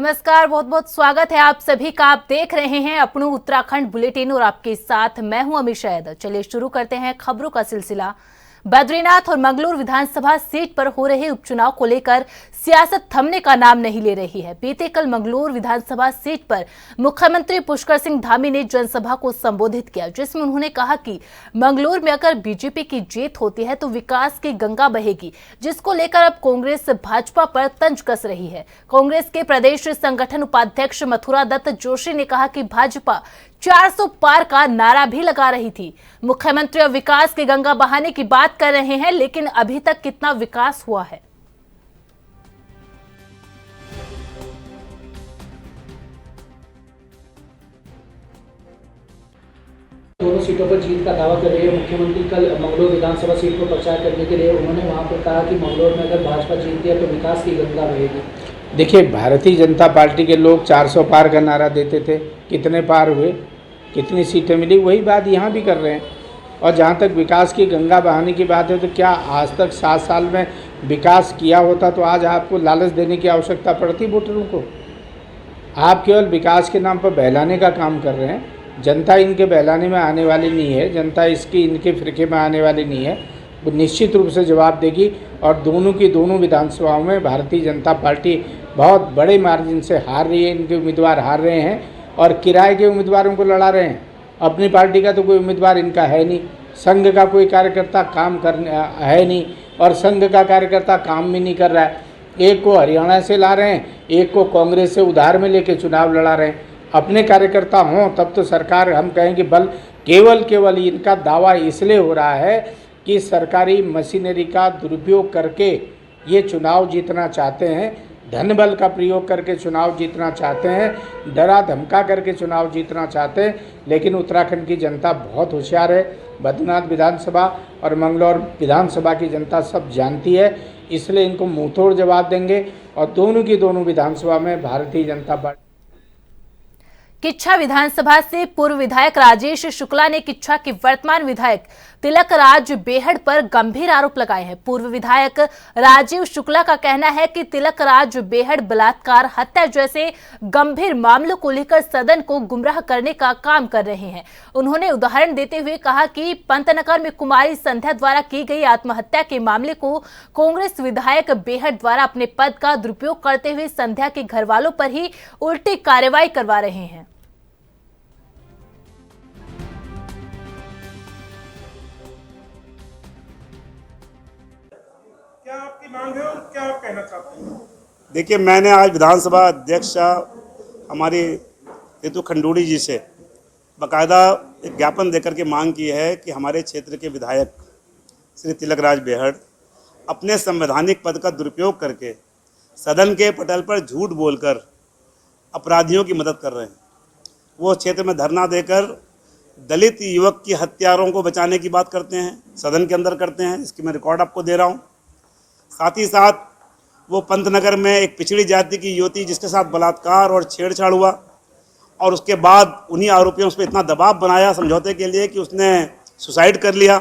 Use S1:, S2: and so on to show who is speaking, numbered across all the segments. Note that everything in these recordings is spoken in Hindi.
S1: नमस्कार, बहुत बहुत स्वागत है आप सभी का। आप देख रहे हैं अपनू उत्तराखंड बुलेटिन और आपके साथ मैं हूं अमीशा यादव। चलिए शुरू करते हैं खबरों का सिलसिला। बद्रीनाथ और मंगलूर विधानसभा सीट पर हो रहे उपचुनाव को लेकर सियासत थमने का नाम नहीं ले रही है। बीते कल मंगलूर विधानसभा सीट पर मुख्यमंत्री पुष्कर सिंह धामी ने जनसभा को संबोधित किया, जिसमें उन्होंने कहा कि मंगलूर में अगर बीजेपी की जीत होती है तो विकास की गंगा बहेगी, जिसको लेकर अब कांग्रेस भाजपा पर तंज कस रही है। कांग्रेस के प्रदेश संगठन उपाध्यक्ष मथुरा दत्त जोशी ने कहा कि भाजपा 400 पार का नारा भी लगा रही थी। मुख्यमंत्री अब विकास की गंगा बहाने की बात कर रहे हैं, लेकिन अभी तक कितना विकास हुआ है?
S2: दोनों सीटों पर जीत का दावा कर रही है मुख्यमंत्री। कल मंगलूर विधानसभा सीट पर प्रचार करने के लिए उन्होंने वहां पर कहा कि मंगलूर में अगर भाजपा जीतती है तो विकास की गंगा बहेगी।
S3: देखिए, भारतीय जनता पार्टी के लोग 400 पार का नारा देते थे, कितने पार हुए, कितनी सीटें मिली, वही बात यहाँ भी कर रहे हैं। और जहाँ तक विकास की गंगा बहाने की बात है तो क्या आज तक 7 साल में विकास किया होता तो आज आपको लालच देने की आवश्यकता पड़ती वोटरों को? आप केवल विकास के नाम पर बहलाने का काम कर रहे हैं। जनता इनके बहलाने में आने वाली नहीं है, जनता इसकी इनके फिरके में आने वाली नहीं है। वो निश्चित रूप से जवाब देगी और दोनों की दोनों विधानसभाओं में भारतीय जनता पार्टी बहुत बड़े मार्जिन से हार रही है। इनके उम्मीदवार हार रहे हैं और किराए के उम्मीदवारों को लड़ा रहे हैं। अपनी पार्टी का तो कोई उम्मीदवार इनका है नहीं, संघ का कोई कार्यकर्ता काम करने है नहीं और संघ का कार्यकर्ता काम भी नहीं कर रहा है। एक को हरियाणा से ला रहे हैं, एक को कांग्रेस से उधार में लेके चुनाव लड़ा रहे हैं। अपने कार्यकर्ता हों तब तो सरकार, हम कहेंगे बल केवल इनका दावा इसलिए हो रहा है कि सरकारी मशीनरी का दुरुपयोग करके ये चुनाव जीतना चाहते हैं, धन बल का प्रयोग करके चुनाव जीतना चाहते हैं, डरा धमका करके चुनाव जीतना चाहते हैं। लेकिन उत्तराखंड की जनता बहुत होशियार है। बद्रीनाथ विधानसभा और मंगलौर विधानसभा की जनता सब जानती है, इसलिए इनको मुंहतोड़ जवाब देंगे और दोनों की दोनों विधानसभा में भारतीय जनता पार्टी।
S1: किच्छा विधानसभा से पूर्व विधायक राजेश शुक्ला ने किच्छा के वर्तमान विधायक तिलक राज बेहड़ पर गंभीर आरोप लगाए हैं। पूर्व विधायक राजीव शुक्ला का कहना है कि तिलक राज बेहड़ बलात्कार, हत्या जैसे गंभीर मामलों को लेकर सदन को गुमराह करने का काम कर रहे हैं। उन्होंने उदाहरण देते हुए कहा कि पंतनगर में कुमारी संध्या द्वारा की गई आत्महत्या के मामले को कांग्रेस विधायक बेहड़ द्वारा अपने पद का दुरुपयोग करते हुए संध्या के घर वालों पर ही उल्टी कार्रवाई करवा रहे हैं।
S4: क्या आपकी मांग है और क्या आप कहना चाहते हैं?
S5: देखिए, मैंने आज विधानसभा अध्यक्ष हमारी रितु खंडूड़ी जी से बाकायदा एक ज्ञापन देकर के मांग की है कि हमारे क्षेत्र के विधायक श्री तिलक राज बेहड़ अपने संवैधानिक पद का दुरुपयोग करके सदन के पटल पर झूठ बोलकर अपराधियों की मदद कर रहे हैं। वो क्षेत्र में धरना देकर दलित युवक की हत्यारों को बचाने की बात करते हैं, सदन के अंदर करते हैं। इसकी मैं रिकॉर्ड आपको दे रहा हूँ। साथ ही साथ वो पंतनगर में एक पिछड़ी जाति की युवती जिसके साथ बलात्कार और छेड़छाड़ हुआ और उसके बाद उन्हीं आरोपियों उस पर इतना दबाव बनाया समझौते के लिए कि उसने सुसाइड कर लिया।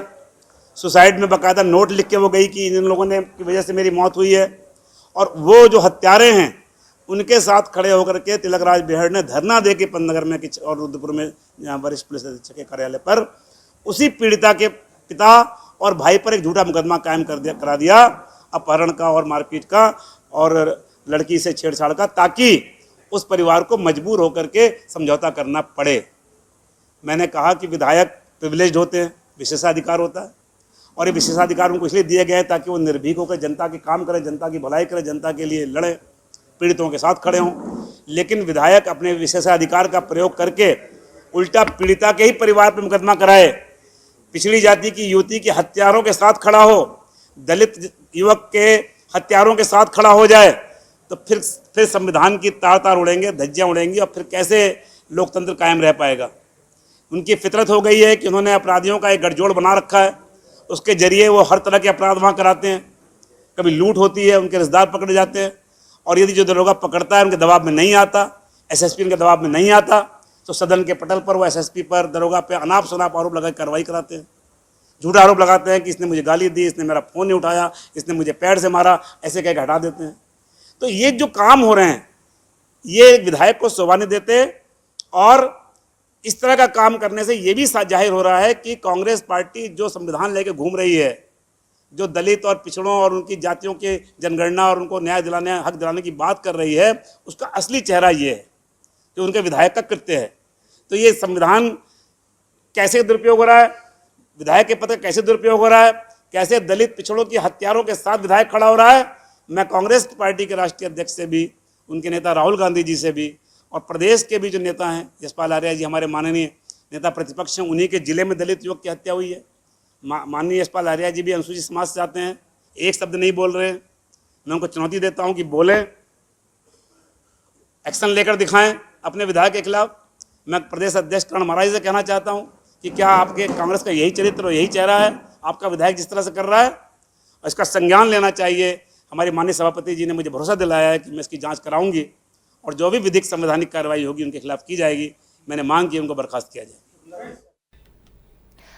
S5: सुसाइड में बाकायदा नोट लिख के वो गई कि इन लोगों ने की वजह से मेरी मौत हुई है। और वो जो हत्यारे हैं उनके साथ खड़े होकर के तिलक राज बेहड़ ने धरना दे के पंतनगर में और रुद्रपुर में यहाँ वरिष्ठ पुलिस अधीक्षक के कार्यालय पर उसी पीड़िता के पिता और भाई पर एक झूठा मुकदमा कायम करा दिया, अपहरण का और मारपीट का और लड़की से छेड़छाड़ का, ताकि उस परिवार को मजबूर होकर के समझौता करना पड़े। मैंने कहा कि विधायक प्रिविलेज्ड होते हैं, विशेषाधिकार होता है और ये विशेषाधिकार उनको इसलिए दिए गए हैं ताकि वो निर्भीक होकर जनता के काम करें, जनता की भलाई करें, जनता के लिए लड़ें, पीड़ितों के साथ खड़े हों। लेकिन विधायक अपने विशेषाधिकार का प्रयोग करके उल्टा पीड़िता के ही परिवार पर मुकदमा कराए, पिछड़ी जाति की युवती के हत्यारों के साथ खड़ा हो, दलित युवक के हत्यारों के साथ खड़ा हो जाए, तो फिर संविधान की तार उड़ेंगे, धज्जियाँ उड़ेंगी और फिर कैसे लोकतंत्र कायम रह पाएगा। उनकी फितरत हो गई है कि उन्होंने अपराधियों का एक गठजोड़ बना रखा है, उसके जरिए वो हर तरह के अपराध वहाँ कराते हैं। कभी लूट होती है, उनके रिश्तेदार पकड़े जाते हैं और यदि जो दरोगा पकड़ता है उनके दबाव में नहीं आता, एसएसपी उनके दबाव में नहीं आता, तो सदन के पटल पर वो एसएसपी पर, दरोगा पे अनाप शनाप आरोप लगा कार्रवाई कराते हैं। झूठा आरोप लगाते हैं कि इसने मुझे गाली दी, इसने मेरा फ़ोन नहीं उठाया, इसने मुझे पैर से मारा, ऐसे कह के हटा देते हैं। तो ये जो काम हो रहे हैं ये विधायक को शोभा नहीं देते। और इस तरह का काम करने से ये भी जाहिर हो रहा है कि कांग्रेस पार्टी जो संविधान लेके घूम रही है, जो दलित और पिछड़ों और उनकी जातियों के जनगणना और उनको न्याय दिलाने, हक दिलाने की बात कर रही है, उसका असली चेहरा ये है कि उनके विधायक का कृत्य है। तो ये संविधान कैसे दुरुपयोग हो रहा है, विधायक के पद का कैसे दुरुपयोग हो रहा है, कैसे दलित पिछड़ों की हत्यारों के साथ विधायक खड़ा हो रहा है। मैं कांग्रेस पार्टी के राष्ट्रीय अध्यक्ष से भी, उनके नेता राहुल गांधी जी से भी, और प्रदेश के भी जो नेता हैं, यशपाल आर्या जी हमारे माननीय नेता प्रतिपक्ष हैं, उन्हीं के जिले में दलित युवक की हत्या हुई है। माननीय यशपाल आर्या जी भी अनुसूचित समाज से आते हैं, एक शब्द नहीं बोल रहे हैं। मैं उनको चुनौती देता हूं कि बोलें, एक्शन लेकर दिखाएं अपने विधायक के खिलाफ। मैं प्रदेश अध्यक्ष करण महाराज से कहना चाहता हूं कि क्या आपके कांग्रेस का यही चरित्र और यही चेहरा है, आपका विधायक जिस तरह से कर रहा है, इसका संज्ञान लेना चाहिए। हमारे माननीय सभापति जी ने मुझे भरोसा दिलाया है कि मैं इसकी जाँच कराऊंगी और जो भी विधिक संवैधानिक कार्रवाई होगी उनके खिलाफ की जाएगी। मैंने मांग की उनको बर्खास्त किया जाए।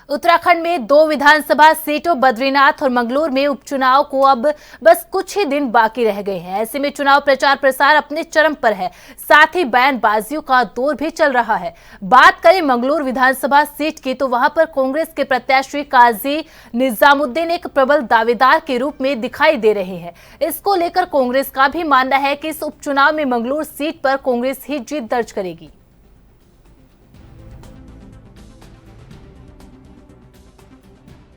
S1: उत्तराखंड में 2 विधानसभा सीटों बद्रीनाथ और मंगलूर में उपचुनाव को अब बस कुछ ही दिन बाकी रह गए हैं। ऐसे में चुनाव प्रचार प्रसार अपने चरम पर है, साथ ही बयानबाजियों का दौर भी चल रहा है। बात करें मंगलूर विधानसभा सीट की तो वहां पर कांग्रेस के प्रत्याशी काजी निजामुद्दीन एक प्रबल दावेदार के रूप में दिखाई दे रहे हैं। इसको लेकर कांग्रेस का भी मानना है कि इस उपचुनाव में मंगलूर सीट पर कांग्रेस ही जीत दर्ज करेगी।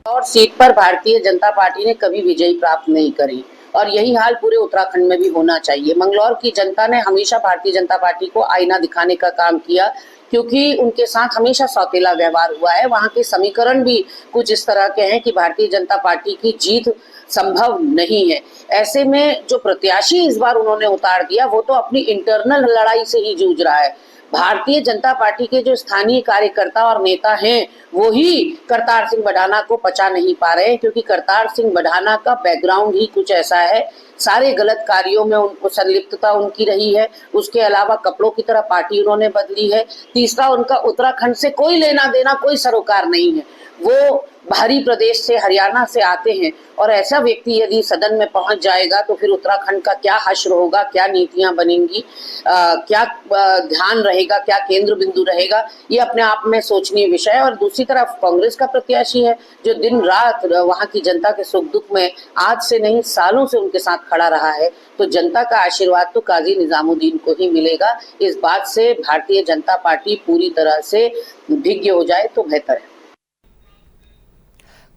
S6: और सीट पर भारतीय जनता पार्टी ने कभी विजय प्राप्त नहीं करी और यही हाल पूरे उत्तराखंड में भी होना चाहिए। मंगलौर की जनता ने हमेशा भारतीय जनता पार्टी को आईना दिखाने का काम किया, क्योंकि उनके साथ हमेशा सौतेला व्यवहार हुआ है। वहां के समीकरण भी कुछ इस तरह के हैं कि भारतीय जनता पार्टी की जीत संभव नहीं है। ऐसे में जो प्रत्याशी इस बार उन्होंने उतार दिया वो तो अपनी इंटरनल लड़ाई से ही जूझ रहा है। भारतीय जनता पार्टी के जो स्थानीय कार्यकर्ता और नेता हैं वो ही करतार सिंह बढ़ाना को पचा नहीं पा रहे, क्योंकि करतार सिंह बढ़ाना का बैकग्राउंड ही कुछ ऐसा है, सारे गलत कार्यों में उनको संलिप्तता उनकी रही है। उसके अलावा कपड़ों की तरह पार्टी उन्होंने बदली है। तीसरा, उनका उत्तराखंड से कोई लेना देना, कोई सरोकार नहीं है। वो बाहरी प्रदेश से, हरियाणा से आते हैं और ऐसा व्यक्ति यदि सदन में पहुंच जाएगा तो फिर उत्तराखंड का क्या हश्र होगा, क्या नीतियां बनेंगी, क्या ध्यान रहेगा, क्या केंद्र बिंदु रहेगा, ये अपने आप में सोचनीय विषय है। और दूसरी तरफ कांग्रेस का प्रत्याशी है जो दिन रात वहां की जनता के सुख दुख में आज से नहीं सालों से उनके साथ खड़ा रहा है। तो जनता का आशीर्वाद तो काजी निजामुद्दीन को ही मिलेगा। इस बात से भारतीय जनता पार्टी पूरी तरह से भिज्ञ हो जाए तो बेहतर है।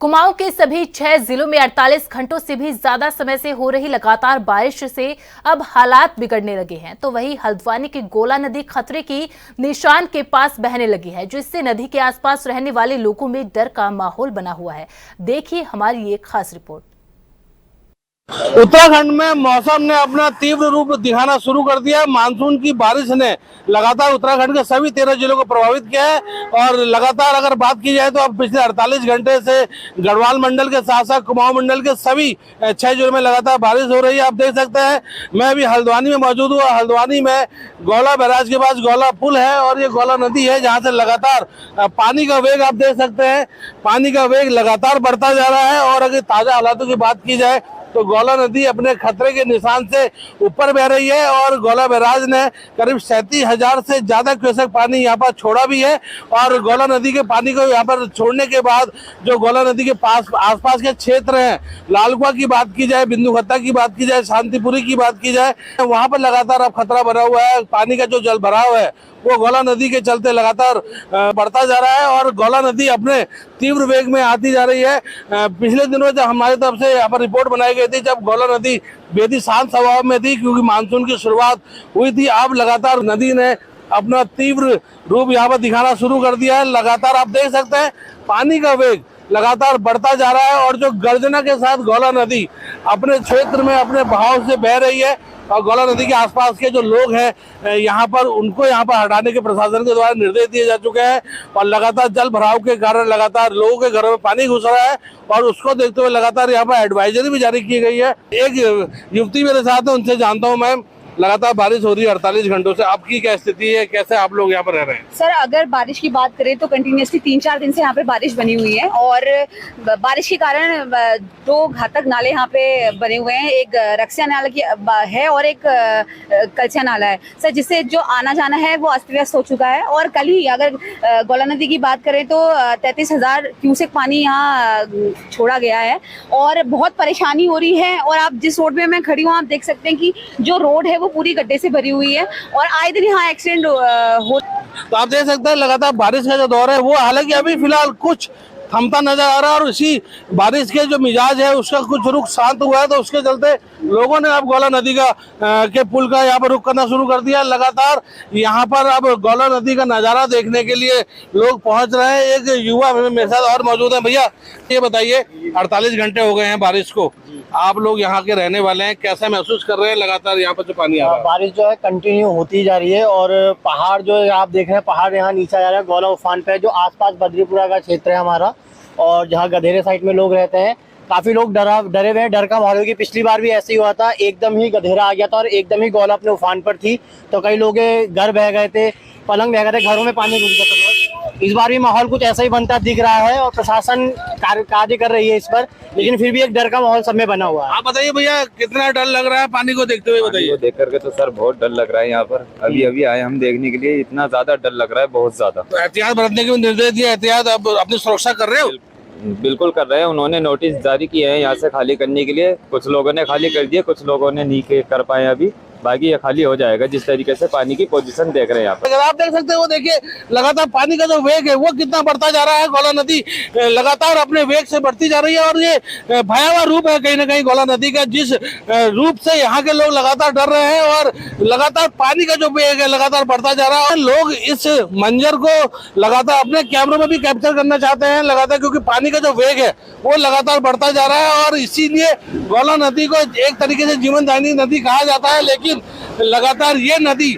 S1: कुमाऊं के सभी 6 जिलों में 48 घंटों से भी ज्यादा समय से हो रही लगातार बारिश से अब हालात बिगड़ने लगे हैं। तो वहीं हल्द्वानी की गोला नदी खतरे की निशान के पास बहने लगी है, जिससे नदी के आसपास रहने वाले लोगों में डर का माहौल बना हुआ है। देखिए हमारी ये खास रिपोर्ट।
S7: उत्तराखंड में मौसम ने अपना तीव्र रूप दिखाना शुरू कर दिया। मानसून की बारिश ने लगातार उत्तराखंड के सभी 13 जिलों को प्रभावित किया है और लगातार अगर बात की जाए तो अब पिछले 48 घंटे से गढ़वाल मंडल के साथ साथ कुमाऊं मंडल के सभी 6 जिलों में लगातार बारिश हो रही है। आप देख सकते हैं, मैं अभी हल्द्वानी में मौजूद हूँ। हल्द्वानी में गौला बैराज के पास गौला पुल है और ये गौला नदी है जहाँ से लगातार पानी का वेग आप देख सकते हैं, पानी का वेग लगातार बढ़ता जा रहा है। और अगर ताजा हालातों की बात की जाए तो गौला नदी अपने खतरे के निशान से ऊपर बह रही है और गौला बैराज ने करीब 37,000 से ज्यादा क्यूसेक पानी यहाँ पर छोड़ा भी है। और गौला नदी के पानी को यहाँ पर छोड़ने के बाद जो गौला नदी के पास आसपास के क्षेत्र हैं, लालकुआ की बात की जाए, बिंदुखत्ता की बात की जाए, शांतिपुरी की बात की जाए, वहाँ पर लगातार अब खतरा बना हुआ है। पानी का जो जल भराव है वो गौला नदी के चलते लगातार बढ़ता जा रहा है और गौला नदी अपने तीव्र वेग में आती जा रही है। पिछले दिनों जब हमारी तरफ से यहाँ पर रिपोर्ट बनाई गई थी, जब गौला नदी बेहद शांत स्वभाव में थी क्योंकि मानसून की शुरुआत हुई थी, अब लगातार नदी ने अपना तीव्र रूप यहाँ पर दिखाना शुरू कर दिया है। लगातार आप देख सकते हैं पानी का वेग लगातार बढ़ता जा रहा है और जो गर्जना के साथ गौला नदी अपने क्षेत्र में अपने बहाव से बह रही है और गौला नदी के आसपास के जो लोग हैं यहाँ पर उनको यहाँ पर हटाने के प्रशासन के द्वारा निर्देश दिए जा चुके हैं और लगातार जल भराव के कारण लगातार लोगों के घरों में पानी घुस रहा है और उसको देखते हुए लगातार यहाँ पर एडवाइजरी भी जारी की गई है। एक युवती मेरे साथ है, उनसे जानता हूँ मैं, लगातार बारिश हो रही है 48 घंटों से, आपकी क्या स्थिति है, कैसे आप लोग यहाँ पर रह रहे हैं?
S8: सर अगर बारिश की बात करें तो कंटिन्यूसली 3-4 दिन से यहाँ पे बारिश बनी हुई है और बारिश के कारण दो घातक नाले यहाँ पे बने हुए हैं। एक रक्सिया नाला की है और एक कलसिया नाला है सर, जिससे जो आना जाना है वो अस्त व्यस्त हो चुका है। और कल ही अगर गौला नदी की बात करें तो 33,000 क्यूसेक पानी यहाँ छोड़ा गया है और बहुत परेशानी हो रही है। और आप जिस रोड में मैं खड़ी हूँ आप देख सकते हैं कि जो रोड है वो पूरी गड्ढे से भरी हुई है और आए दिन यहाँ एक्सीडेंट हो।
S7: तो आप देख सकते हैं लगातार बारिश का जो दौर है वो हालांकि अभी फिलहाल कुछ थमता नजर आ रहा है और इसी बारिश के जो मिजाज है उसका कुछ रुख शांत हुआ है, तो उसके चलते लोगों ने अब गौला नदी का के पुल का यहाँ पर रुख करना शुरू कर दिया। लगातार यहाँ पर अब गौला नदी का नज़ारा देखने के लिए लोग पहुंच रहे हैं। एक युवा मेरे साथ और मौजूद है। भैया ये बताइए, 48 घंटे हो गए हैं बारिश को, आप लोग यहाँ के रहने वाले हैं, कैसा महसूस कर रहे हैं लगातार यहाँ पर जो पानी आ रहा है?
S9: बारिश जो है कंटिन्यू होती जा रही है और पहाड़ जो है आप देख रहे हैं, पहाड़ यहाँ नीचे आ रहा है गौला उफान पे, जो आसपास बद्रीपुरा का क्षेत्र है हमारा और जहाँ गधेरे साइड में लोग रहते हैं। काफी लोग डरे हुए हैं, डर का माहौल है कि पिछली बार भी ऐसे ही हुआ था, एकदम ही गधेरा आ गया था और एकदम ही गौला अपने उफान पर थी तो कई लोग घर बह गए थे, पलंग बह गए थे, घरों में पानी घुस गया था। इस बार भी माहौल कुछ ऐसा ही बनता दिख रहा है और प्रशासन कार्य कर रही है इस पर, लेकिन फिर भी एक डर का माहौल सब में बना हुआ है।
S7: आप बताइए भैया, कितना डर लग रहा है पानी को देखते हुए? बताइए।
S10: देख करके तो सर बहुत डर लग रहा है। यहाँ पर अभी आए हम देखने के लिए, इतना ज्यादा डर लग रहा है, बहुत ज्यादा।
S7: तो एहतियात बरतने के निर्देश दिए, एहतियात आप अपनी सुरक्षा कर रहे हो?
S10: बिल्कुल कर रहे हैं। उन्होंने नोटिस जारी किए हैं यहाँ से खाली करने के लिए, कुछ लोगों ने खाली कर दिए, कुछ लोगों ने नहीं कर पाए अभी, बाकी ये खाली हो जाएगा जिस तरीके से पानी की पोजीशन देख रहे हैं यहाँ पर।
S7: अगर आप देख सकते हैं वो देखिए लगातार पानी का जो वेग है वो कितना बढ़ता जा रहा है। गौला नदी लगातार अपने वेग से बढ़ती जा रही है और ये भयावह रूप है कहीं ना कहीं गौला नदी का, जिस रूप से यहाँ के लोग लगातार डर रहे हैं और लगातार पानी का जो वेग है लगातार बढ़ता जा रहा है। लोग इस मंजर को लगातार अपने कैमरों में भी कैप्चर करना चाहते हैं लगातार, क्योंकि पानी का जो वेग है वो लगातार बढ़ता जा रहा है और इसीलिए गौला नदी को एक तरीके से जीवनदायिनी नदी कहा जाता है। लेकिन लगातार ये नदी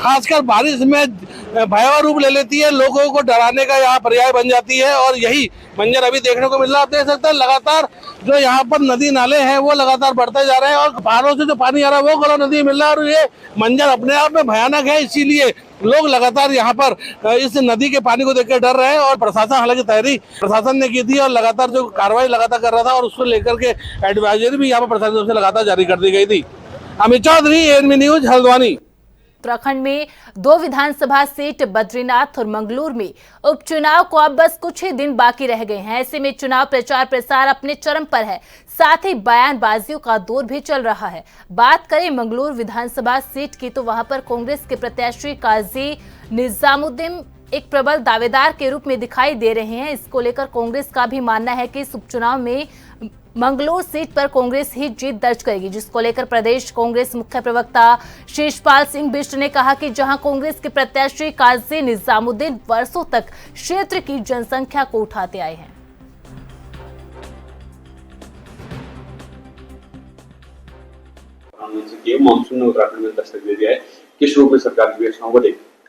S7: खासकर बारिश में भयावह रूप ले लेती है, लोगों को डराने का यहाँ पर्याय बन जाती है और यही मंजर अभी देखने को मिल रहा है। आप देख सकते हैं लगातार जो यहाँ पर नदी नाले हैं वो लगातार बढ़ते जा रहे हैं और पहाड़ों से जो पानी आ रहा है वो गौला नदी में मिल रहा है और ये मंजर अपने आप में भयानक है। इसीलिए लोग लगातार यहाँ पर इस नदी के पानी को देखकर डर रहे हैं और प्रशासन, हालांकि तैयारी प्रशासन ने की थी और लगातार जो कार्रवाई लगातार कर रहा था और उसको लेकर के एडवाइजरी भी यहाँ पर प्रशासन से लगातार जारी कर दी गई थी। Amit Chaudhary, ANB news, Haldwani.
S1: उत्तराखंड में 2 विधानसभा सीट बद्रीनाथ और मंगलूर में उपचुनाव को अब बस कुछ ही दिन बाकी रह गए हैं। ऐसे में चुनाव प्रचार प्रसार अपने चरम पर है, साथ ही बयानबाजियों का दौर भी चल रहा है। बात करें मंगलूर विधानसभा सीट की तो वहां पर कांग्रेस के प्रत्याशी काजी निजामुद्दीन एक प्रबल दावेदार के रूप में दिखाई दे रहे हैं। इसको लेकर कांग्रेस का भी मानना है कि इस उपचुनाव में मंगलूर सीट पर कांग्रेस ही जीत दर्ज करेगी, जिसको लेकर प्रदेश कांग्रेस मुख्य प्रवक्ता शीशपाल सिंह बिष्ट ने कहा कि जहां कांग्रेस के प्रत्याशी काजी निजामुद्दीन वर्षों तक क्षेत्र की जनसंख्या को उठाते आए हैं।
S11: मानसून ने उत्तराखंड में दस्तक दे दिया है, किस रूप में सरकार की घोषणाओं को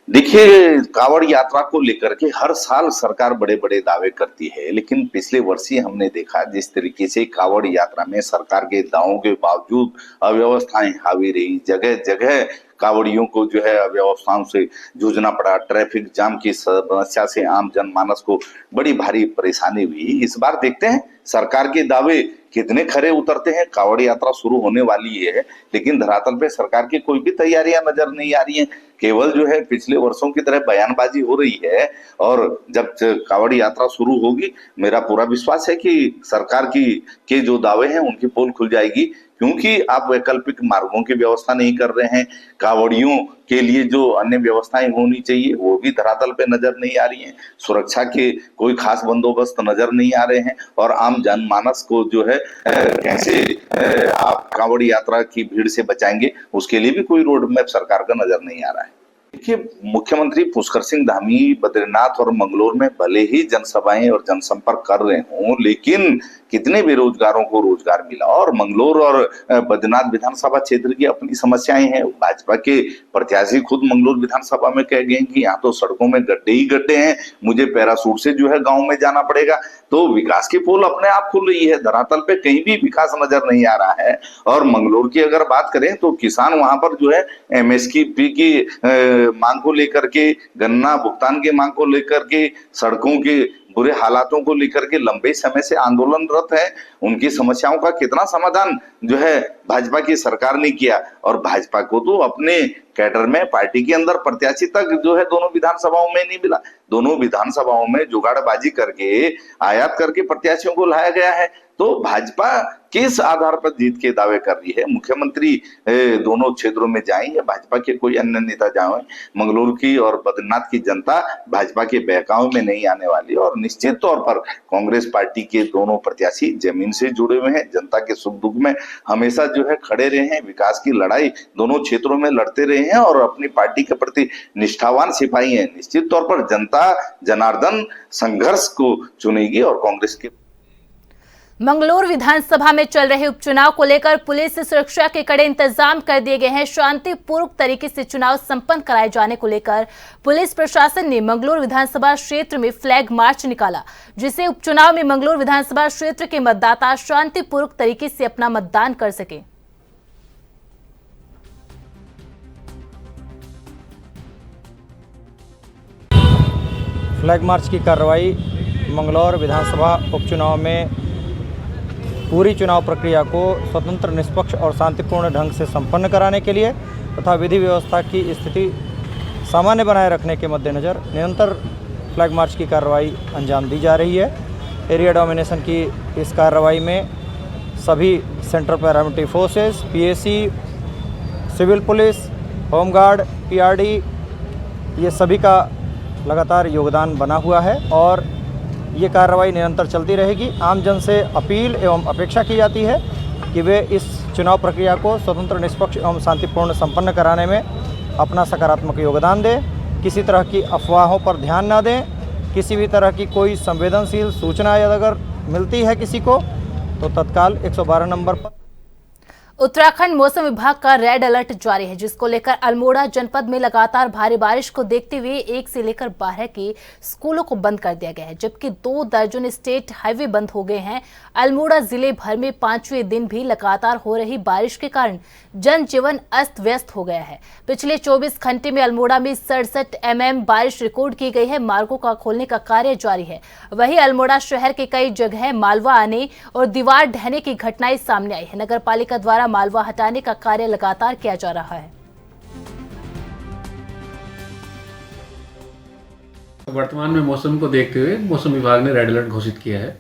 S12: देखिए, कांवड़ यात्रा को लेकर के हर साल सरकार बड़े बड़े दावे करती है, लेकिन पिछले वर्ष ही हमने देखा जिस तरीके से कांवड़ यात्रा में सरकार के दावों के बावजूद अव्यवस्थाएं हावी रही। जगह जगह कांवड़ियों को जो है अव्यवस्थाओं से जूझना पड़ा। ट्रैफिक जाम की समस्या से आम जनमानस को बड़ी भारी परेशानी हुई। इस बार देखते हैं सरकार के दावे कितने खरे उतरते हैं। कांवड़ यात्रा शुरू होने वाली है, लेकिन धरातल पे सरकार की कोई भी तैयारियां नजर नहीं आ रही हैं। केवल जो है पिछले वर्षों की तरह बयानबाजी हो रही है और जब कांवड़ यात्रा शुरू होगी, मेरा पूरा विश्वास है कि सरकार के जो दावे हैं उनकी पोल खुल जाएगी, क्योंकि आप वैकल्पिक मार्गों की व्यवस्था नहीं कर रहे हैं। कांवड़ियों के लिए जो अन्य व्यवस्थाएं होनी चाहिए वो भी धरातल पे नजर नहीं आ रही हैं। सुरक्षा के कोई खास बंदोबस्त नजर नहीं आ रहे हैं और आम जनमानस को जो है कैसे आप कांवड़ यात्रा की भीड़ से बचाएंगे, उसके लिए भी कोई रोड मैप सरकार का नजर नहीं आ रहा है। देखिए, मुख्यमंत्री पुष्कर सिंह धामी बद्रीनाथ और मंगलौर में भले ही जनसभाएं और जनसंपर्क कर रहे हों, लेकिन कितने बेरोजगारों को रोजगार मिला। और मंगलौर और बद्रीनाथ विधानसभा क्षेत्र की अपनी समस्याएं हैं। भाजपा के प्रत्याशी खुद मंगलौर विधानसभा में कह गए कि यहाँ तो सड़कों में गड्ढे ही गड्ढे हैं, मुझे पैराशूट से जो है गाँव में जाना पड़ेगा। तो विकास की पोल अपने आप खुल रही है, धरातल पे कहीं भी विकास नजर नहीं आ रहा है। और मंगलौर की अगर बात करें तो किसान वहां पर जो है एमएसपी की मांग को लेकर के, गन्ना भुगतान की मांग को लेकर के, सड़कों के बुरे हालातों को लेकर के लंबे समय से आंदोलनरत है। उनकी समस्याओं का कितना समाधान जो है भाजपा की सरकार ने किया। और भाजपा को तो अपने कैडर में, पार्टी के अंदर प्रत्याशी तक जो है दोनों विधानसभाओं में नहीं मिला। दोनों विधानसभाओं में जुगाड़बाजी करके, आयात करके प्रत्याशियों को लाया गया है। तो भाजपा किस आधार पर जीत के दावे कर रही है? मुख्यमंत्री दोनों क्षेत्रों में जाएं या भाजपा के कोई अन्य नेता जाएं, मंगलौर की और बद्रीनाथ की जनता भाजपा के बहकावे में नहीं आने वाली। और निश्चित तौर पर कांग्रेस पार्टी के दोनों प्रत्याशी जमीन से जुड़े हुए हैं, जनता के सुख दुख में हमेशा जो है खड़े रहे हैं, विकास की लड़ाई दोनों क्षेत्रों में लड़ते रहे हैं और अपनी पार्टी के प्रति निष्ठावान सिपाही हैं। निश्चित तौर पर जनता जनार्दन संघर्ष को चुनेगी और कांग्रेस के।
S1: मंगलौर विधानसभा में चल रहे उपचुनाव को लेकर पुलिस सुरक्षा के कड़े इंतजाम कर दिए गए हैं। शांतिपूर्ण तरीके से चुनाव संपन्न कराए जाने को लेकर पुलिस प्रशासन ने मंगलौर विधानसभा क्षेत्र में फ्लैग मार्च निकाला, जिससे उपचुनाव में मंगलौर विधानसभा क्षेत्र के मतदाता शांतिपूर्ण तरीके से अपना मतदान कर सके।
S9: फ्लैग मार्च की कार्रवाई मंगलौर विधानसभा उपचुनाव में पूरी चुनाव प्रक्रिया को स्वतंत्र, निष्पक्ष और शांतिपूर्ण ढंग से संपन्न कराने के लिए तथा विधि व्यवस्था की स्थिति सामान्य बनाए रखने के मद्देनज़र निरंतर फ्लैग मार्च की कार्रवाई अंजाम दी जा रही है। एरिया डोमिनेशन की इस कार्रवाई में सभी central paramilitary forces, PAC, civil police, home guard, PRD, ये सभी का लगातार योगदान बना हुआ है और ये कार्रवाई निरंतर चलती रहेगी। आम जन से अपील एवं अपेक्षा की जाती है कि वे इस चुनाव प्रक्रिया को स्वतंत्र, निष्पक्ष एवं शांतिपूर्ण संपन्न कराने में अपना सकारात्मक योगदान दें। किसी तरह की अफवाहों पर ध्यान न दें। किसी भी तरह की कोई संवेदनशील सूचना अगर मिलती है किसी को तो तत्काल 112 नंबर पर।
S1: उत्तराखंड मौसम विभाग का रेड अलर्ट जारी है, जिसको लेकर अल्मोड़ा जनपद में लगातार भारी बारिश को देखते हुए 1 से लेकर 12 के स्कूलों को बंद कर दिया गया है, जबकि 2 दर्जन स्टेट हाईवे बंद हो गए हैं। अल्मोड़ा जिले भर में 5वें दिन भी लगातार हो रही बारिश के कारण जनजीवन अस्त व्यस्त हो गया है। पिछले 24 घंटे में अल्मोड़ा में 67 mm बारिश रिकॉर्ड की गई है। मार्गों का खोलने का कार्य जारी है। वहीं अल्मोड़ा शहर के कई जगह मालवा आने और दीवार ढहने की घटनाएं सामने आई है। नगर पालिका द्वारा मालवा हटाने का कार्य लगातार किया जा रहा है।
S13: वर्तमान में मौसम को देखते हुए मौसम विभाग ने रेड अलर्ट घोषित किया है।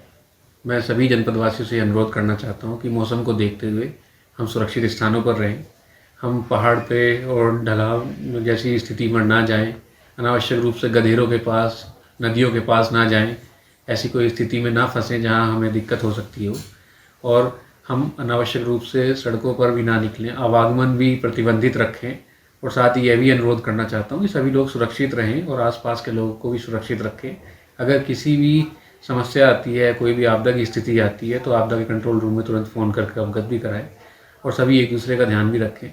S13: मैं सभी जनपदवासियों से अनुरोध करना चाहता हूं कि मौसम को देखते हुए हम सुरक्षित स्थानों पर रहें। हम पहाड़ पे और ढलाव जैसी स्थिति में ना जाएं। अनावश्यक रूप से गधेरों के पास, नदियों के पास ना जाएं। ऐसी कोई स्थिति में ना फंसें जहां हमें दिक्कत हो सकती हो। और हम अनावश्यक रूप से सड़कों पर भी ना निकलें। आवागमन भी प्रतिबंधित रखें। और साथ ही यह भी अनुरोध करना चाहता हूं कि सभी लोग सुरक्षित रहें और आसपास के लोगों को भी सुरक्षित रखें। अगर किसी भी समस्या आती है, कोई भी आपदा की स्थिति आती है तो आपदा के कंट्रोल रूम में तुरंत फ़ोन करके अवगत भी कराएं और सभी एक दूसरे का ध्यान भी रखें।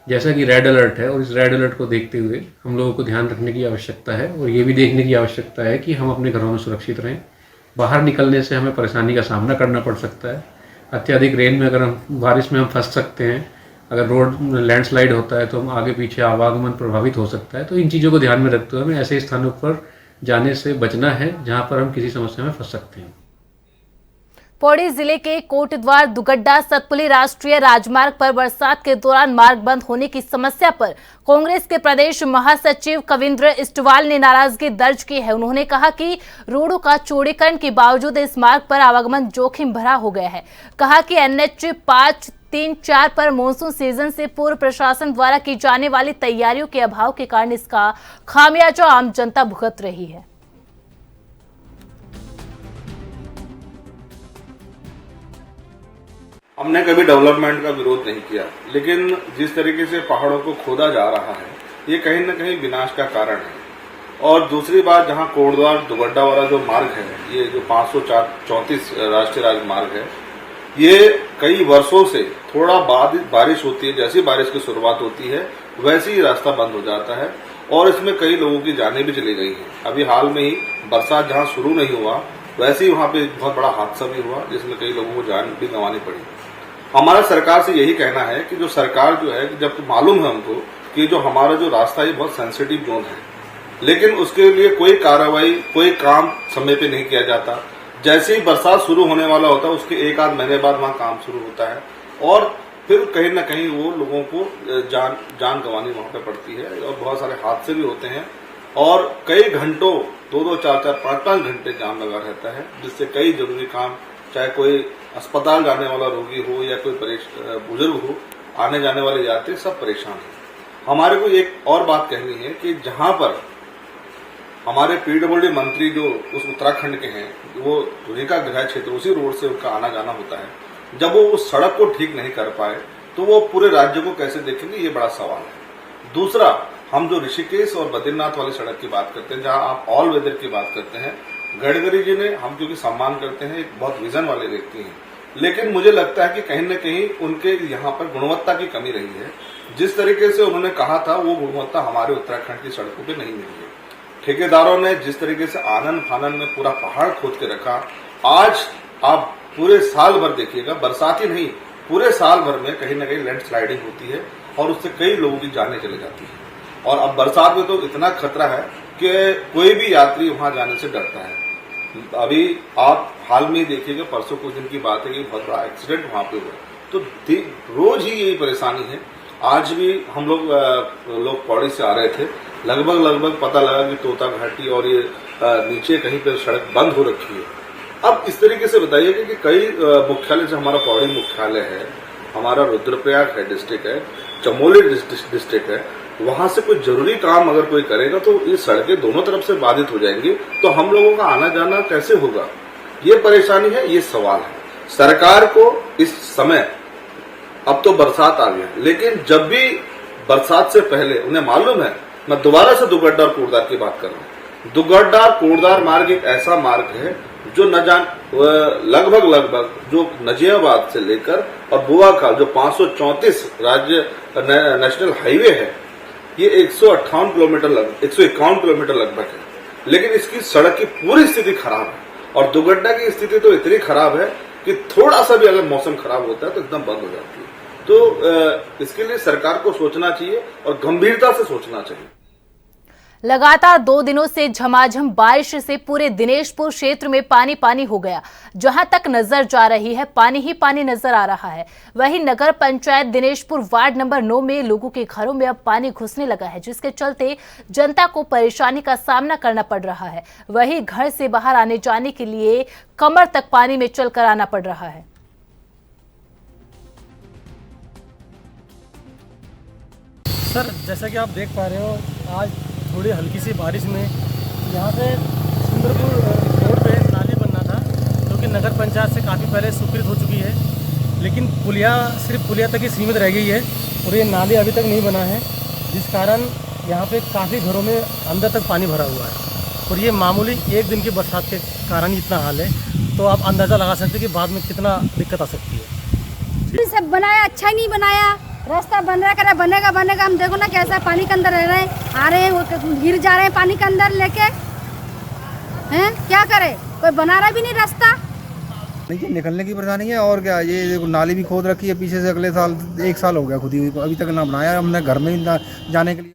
S13: जैसा कि रेड अलर्ट है और इस रेड अलर्ट को देखते हुए हम लोगों को ध्यान रखने की आवश्यकता है और ये भी देखने की आवश्यकता है कि हम अपने घरों में सुरक्षित रहें। बाहर निकलने से हमें परेशानी का सामना करना पड़ सकता है। अत्यधिक रेन में अगर हम बारिश में हम फंस सकते हैं। अगर रोड लैंडस्लाइड होता है तो हम आगे पीछे आवागमन प्रभावित हो सकता है। तो इन चीज़ों को ध्यान में रखते हुए हमें ऐसे स्थानों पर जाने से बचना है जहां पर हम किसी समस्या में फंस सकते हैं।
S1: पौड़ी जिले के कोटद्वार दुगड्डा सतपुली राष्ट्रीय राजमार्ग पर बरसात के दौरान मार्ग बंद होने की समस्या पर कांग्रेस के प्रदेश महासचिव कविंद्र इस्टवाल ने नाराजगी दर्ज की है। उन्होंने कहा कि रोडों का चौड़ीकरण के बावजूद इस मार्ग पर आवागमन जोखिम भरा हो गया है। कहा कि NH 534 पर मानसून सीजन से पूर्व प्रशासन द्वारा की जाने वाली तैयारियों के अभाव के कारण इसका खामियाजा आम जनता भुगत रही है।
S14: हमने कभी डेवलपमेंट का विरोध नहीं किया, लेकिन जिस तरीके से पहाड़ों को खोदा जा रहा है ये कहीं न कहीं विनाश का कारण है। और दूसरी बात, जहां कोटद्वार दुगड्डा वाला जो मार्ग है, ये जो 534 राष्ट्रीय राजमार्ग है, ये कई वर्षों से थोड़ा बाद बारिश होती है, जैसी बारिश की शुरुआत होती है वैसे ही रास्ता बंद हो जाता है और इसमें कई लोगों की जानें भी चली गई हैं। अभी हाल में ही बरसात जहां शुरू नहीं हुआ वैसे ही वहां पे बहुत बड़ा हादसा भी हुआ जिसमें कई लोगों को जान भी गंवानी पड़ी। हमारा सरकार से यही कहना है कि जो सरकार जो है, जब मालूम है हमको कि जो हमारा जो रास्ता है बहुत सेंसिटिव जोन है, लेकिन उसके लिए कोई कार्रवाई, कोई काम समय पे नहीं किया जाता। जैसे ही बरसात शुरू होने वाला होता है उसके एक आध महीने बाद वहां काम शुरू होता है और फिर कहीं न कहीं वो लोगों को जान गंवानी वहां पे पड़ती है और बहुत सारे हादसे भी होते हैं और कई घंटों 2-2, 4-4, 5-5 घंटे जाम लगा रहता है, जिससे कई जरूरी काम, चाहे कोई अस्पताल जाने वाला रोगी हो या कोई बुजुर्ग हो, आने जाने वाले यात्री सब परेशान हैं। हमारे को एक और बात कहनी है कि जहां पर हमारे पीडब्ल्यूडी मंत्री जो उस उत्तराखंड के हैं, वो धुरी का गृह क्षेत्र, उसी रोड से उनका आना जाना होता है, जब वो उस सड़क को ठीक नहीं कर पाए तो वो पूरे राज्य को कैसे देखेंगे, ये बड़ा सवाल है। दूसरा, हम जो ऋषिकेश और बद्रीनाथ वाली सड़क की बात करते हैं, जहां आप ऑल वेदर की बात करते हैं, गडकरी जी ने, हम क्योंकि सम्मान करते हैं, एक बहुत विजन वाले व्यक्ति हैं, लेकिन मुझे लगता है कि कहीं न कहीं उनके यहाँ पर गुणवत्ता की कमी रही है। जिस तरीके से उन्होंने कहा था वो गुणवत्ता हमारे उत्तराखंड की सड़कों पर नहीं मिली है। ठेकेदारों ने जिस तरीके से आनन फानन में पूरा पहाड़ खोद के रखा, आज आप पूरे साल भर देखिएगा, बरसात ही नहीं पूरे साल भर में कहीं न कहीं लैंडस्लाइडिंग होती है और उससे कई लोगों की जानें चली जाती है। और अब बरसात में तो इतना खतरा है कि कोई भी यात्री वहां जाने से डरता है। अभी आप हाल में देखिएगा, परसों कुछ दिन की बात है कि बहुत बड़ा एक्सीडेंट वहां पे हुआ, तो रोज ही यही परेशानी है। आज भी हम लोग पौड़ी से आ रहे थे, लगभग पता लगा कि तोता घाटी और ये नीचे कहीं पर सड़क बंद हो रखी है। अब इस तरीके से बताइए कि कई मुख्यालय से, हमारा पौड़ी मुख्यालय है, हमारा रुद्रप्रयाग है डिस्ट्रिक्ट है, चमोली डिस्ट्रिक्ट है, वहां से कोई जरूरी काम अगर कोई करेगा तो ये सड़कें दोनों तरफ से बाधित हो जाएंगी, तो हम लोगों का आना जाना कैसे होगा, ये परेशानी है, ये सवाल है। सरकार को इस समय, अब तो बरसात आ गया, लेकिन जब भी बरसात से पहले उन्हें मालूम है, मैं दोबारा से दुगड्डा और कोटद्वार की बात कर रहा हूँ, दुगड्डा कोटद्वार मार्ग एक ऐसा मार्ग है जो लगभग जो नजियाबाद से लेकर और बुआखाल जो 534 राज्य नेशनल हाईवे है, ये 151 किलोमीटर लगभग है, लेकिन इसकी सड़क की पूरी स्थिति खराब है और दुगड्डा की स्थिति तो इतनी खराब है कि थोड़ा सा भी अगर मौसम खराब होता है तो एकदम बंद हो जाती है। तो इसके लिए सरकार को सोचना चाहिए और गंभीरता से सोचना चाहिए।
S1: लगातार 2 दिनों से झमाझम बारिश से पूरे दिनेशपुर क्षेत्र में पानी पानी हो गया। जहां तक नजर जा रही है पानी ही पानी नजर आ रहा है। वहीं नगर पंचायत दिनेशपुर वार्ड नंबर 9 में लोगों के घरों में अब पानी घुसने लगा है, जिसके चलते जनता को परेशानी का सामना करना पड़ रहा है। वहीं घर से बाहर आने जाने के लिए कमर तक पानी में चलकर आना पड़ रहा है।
S9: सर, जैसा कि आप देख पा रहे हो, आज थोड़ी हल्की सी बारिश में यहाँ से सुंदरपुर रोड पे नाली बनना था, जो कि नगर पंचायत से काफ़ी पहले स्वीकृत हो चुकी है, लेकिन सिर्फ पुलिया तक ही सीमित रह गई है और ये नाली अभी तक नहीं बना है, जिस कारण यहाँ पे काफ़ी घरों में अंदर तक पानी भरा हुआ है और ये मामूली एक दिन की बरसात के कारण इतना हाल है, तो आप अंदाज़ा लगा सकते हैं कि बाद में कितना दिक्कत आ सकती है।
S15: सब बनाया, अच्छा ही नहीं बनाया, रास्ता बन रहा है, बनेगा। हम देखो ना कैसा पानी के अंदर रह रहे हैं, आ रहे हैं, वो गिर जा रहे हैं पानी के अंदर लेके, हैं क्या करे, कोई बना रहा भी नहीं रास्ता।
S16: देखिए, निकलने की परेशानी है और क्या, ये नाली भी खोद रखी है पीछे से, अगले साल 1 साल हो गया खुदी हुई, अभी तक ना बनाया हमने घर में ही जाने के लिए।